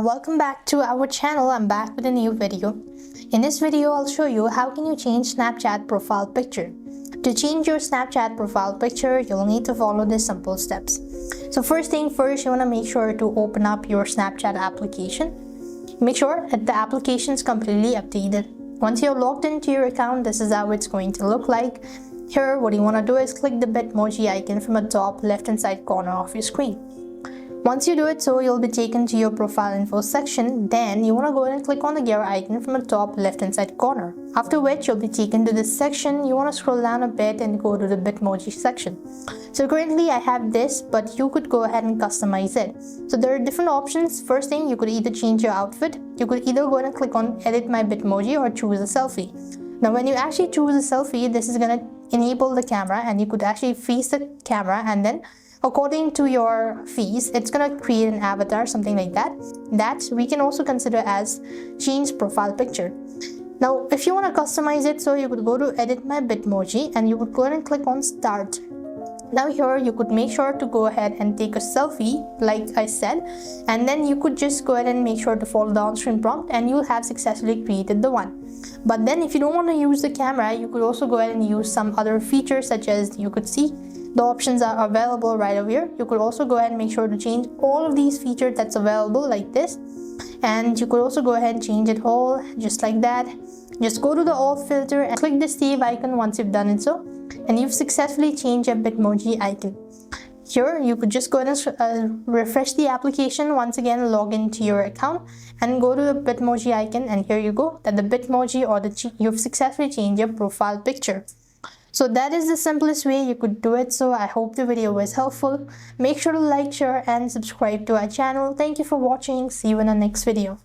Welcome back to our channel. I'm back with a new video. In this video, I'll show you how can you change Snapchat profile picture. To change your Snapchat profile picture, you'll need to follow these simple steps. So first thing first, you want to make sure to open up your Snapchat application. Make sure that the application is completely updated. Once you're logged into your account, this is how it's going to look like. Here, what you want to do is click the Bitmoji icon from the top left-hand side corner of your screen. Once you do it so, you'll be taken to your profile info section. Then you want to go ahead and click on the gear icon from the top left hand side corner. After which you'll be taken to this section. You want to scroll down a bit and go to the Bitmoji section. So currently I have this, but you could go ahead and customize it. So there are different options. First thing, you could either change your outfit. You could either go ahead and click on edit my Bitmoji or choose a selfie. Now when you actually choose a selfie, this is going to enable the camera and you could actually face the camera, and then according to your face, it's gonna create an avatar, something like that. That we can also consider as change profile picture. Now, if you want to customize it, so you could go to edit my Bitmoji and you would go ahead and click on start. Now here you could make sure to go ahead and take a selfie like I said, and then you could just go ahead and make sure to follow the on-screen prompt and you'll have successfully created the one. But then if you don't want to use the camera, you could also go ahead and use some other features, such as you could see the options are available right over here. You could also go ahead and make sure to change all of these features that's available like this, and you could also go ahead and change it all just like that. Just go to the all filter and click the save icon once you've done it so, and you've successfully changed your Bitmoji icon. Here you could just go ahead and refresh the application, once again log into your account and go to the Bitmoji icon, and here you go, that the Bitmoji or you've successfully changed your profile picture. So that is the simplest way you could do it. So I hope the video was helpful. Make sure to like, share and subscribe to our channel. Thank you for watching. See you in the next video.